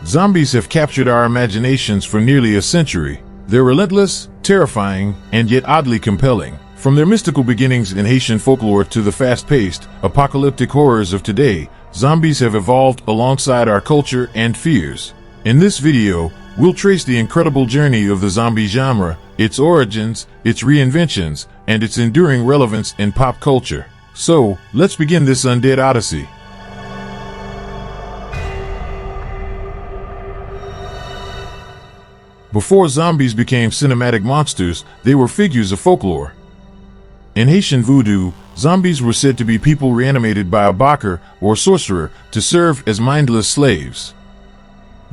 Zombies have captured our imaginations for nearly a century. They're relentless, terrifying, and yet oddly compelling. From their mystical beginnings in Haitian folklore to the fast-paced, apocalyptic horrors of today, zombies have evolved alongside our culture and fears. In this video, we'll trace the incredible journey of the zombie genre, its origins, its reinventions, and its enduring relevance in pop culture. So, let's begin this undead odyssey. Before zombies became cinematic monsters, they were figures of folklore. In Haitian voodoo, zombies were said to be people reanimated by a bakar, or sorcerer, to serve as mindless slaves.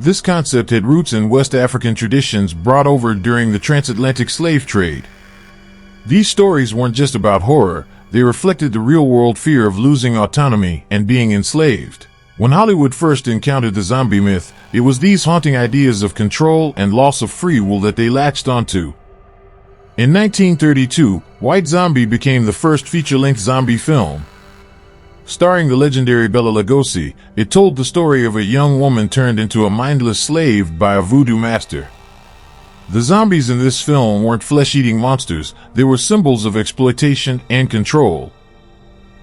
This concept had roots in West African traditions brought over during the transatlantic slave trade. These stories weren't just about horror, they reflected the real-world fear of losing autonomy and being enslaved. When Hollywood first encountered the zombie myth, it was these haunting ideas of control and loss of free will that they latched onto. In 1932, White Zombie became the first feature-length zombie film. Starring the legendary Bela Lugosi, it told the story of a young woman turned into a mindless slave by a voodoo master. The zombies in this film weren't flesh-eating monsters, they were symbols of exploitation and control.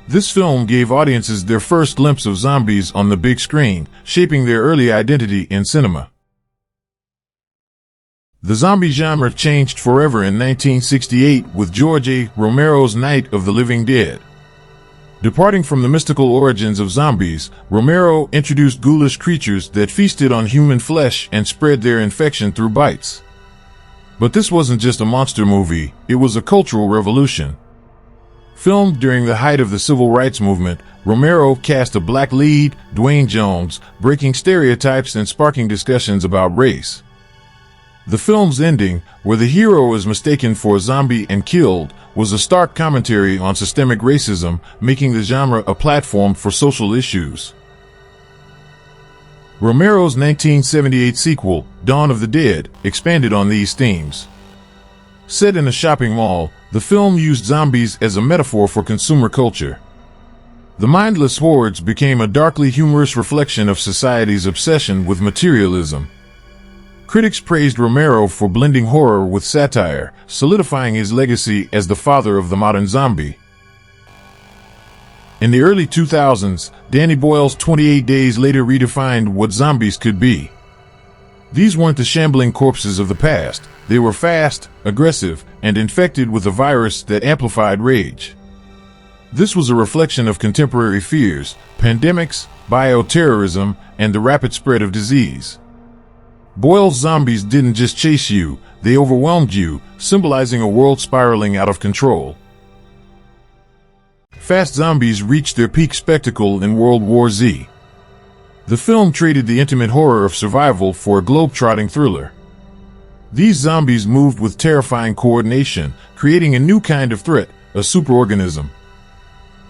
This film gave audiences their first glimpse of zombies on the big screen, shaping their early identity in cinema. The zombie genre changed forever in 1968 with George A. Romero's Night of the Living Dead. Departing from the mystical origins of zombies, Romero introduced ghoulish creatures that feasted on human flesh and spread their infection through bites. But this wasn't just a monster movie, it was a cultural revolution. Filmed during the height of the civil rights movement, Romero cast a black lead, Dwayne Jones, breaking stereotypes and sparking discussions about race. The film's ending, where the hero is mistaken for a zombie and killed, was a stark commentary on systemic racism, making the genre a platform for social issues. Romero's 1978 sequel, Dawn of the Dead, expanded on these themes. Set in a shopping mall, the film used zombies as a metaphor for consumer culture. The mindless hordes became a darkly humorous reflection of society's obsession with materialism. Critics praised Romero for blending horror with satire, solidifying his legacy as the father of the modern zombie. In the early 2000s, Danny Boyle's 28 Days Later redefined what zombies could be. These weren't the shambling corpses of the past, they were fast, aggressive, and infected with a virus that amplified rage. This was a reflection of contemporary fears, pandemics, bioterrorism, and the rapid spread of disease. Boyle's zombies didn't just chase you, they overwhelmed you, symbolizing a world spiraling out of control. Fast zombies reached their peak spectacle in World War Z. The film traded the intimate horror of survival for a globe-trotting thriller. These zombies moved with terrifying coordination, creating a new kind of threat, a superorganism.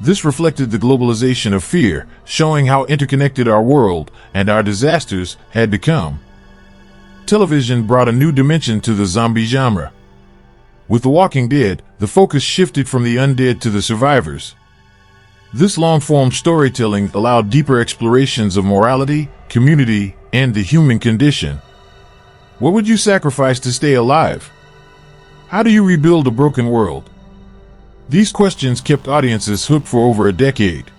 This reflected the globalization of fear, showing how interconnected our world and our disasters had become. Television brought a new dimension to the zombie genre. With The Walking Dead, the focus shifted from the undead to the survivors. This long-form storytelling allowed deeper explorations of morality, community, and the human condition. What would you sacrifice to stay alive? How do you rebuild a broken world? These questions kept audiences hooked for over a decade.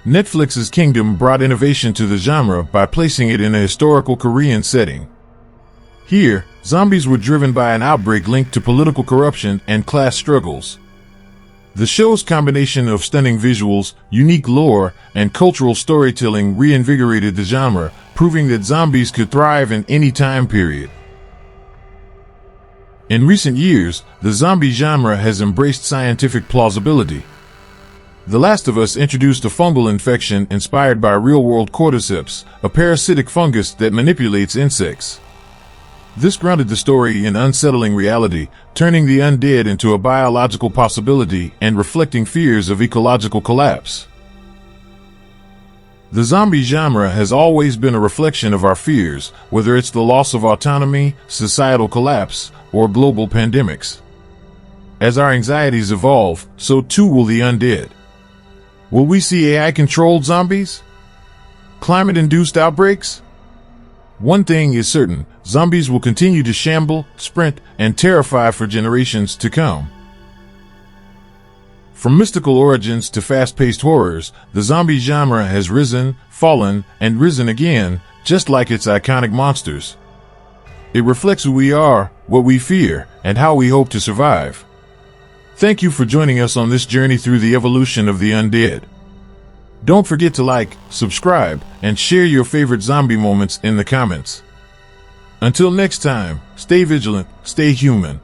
Netflix's Kingdom brought innovation to the genre by placing it in a historical Korean setting. Here, zombies were driven by an outbreak linked to political corruption and class struggles. The show's combination of stunning visuals, unique lore, and cultural storytelling reinvigorated the genre, proving that zombies could thrive in any time period. In recent years, the zombie genre has embraced scientific plausibility. The Last of Us introduced a fungal infection inspired by real-world cordyceps, a parasitic fungus that manipulates insects. This grounded the story in unsettling reality, turning the undead into a biological possibility and reflecting fears of ecological collapse. The zombie genre has always been a reflection of our fears, whether it's the loss of autonomy, societal collapse, or global pandemics. As our anxieties evolve, so too will the undead. Will we see AI-controlled zombies? Climate-induced outbreaks? One thing is certain, zombies will continue to shamble, sprint, and terrify for generations to come. From mystical origins to fast-paced horrors, the zombie genre has risen, fallen, and risen again, just like its iconic monsters. It reflects who we are, what we fear, and how we hope to survive. Thank you for joining us on this journey through the evolution of the undead. Don't forget to like, subscribe, and share your favorite zombie moments in the comments. Until next time, stay vigilant, stay human.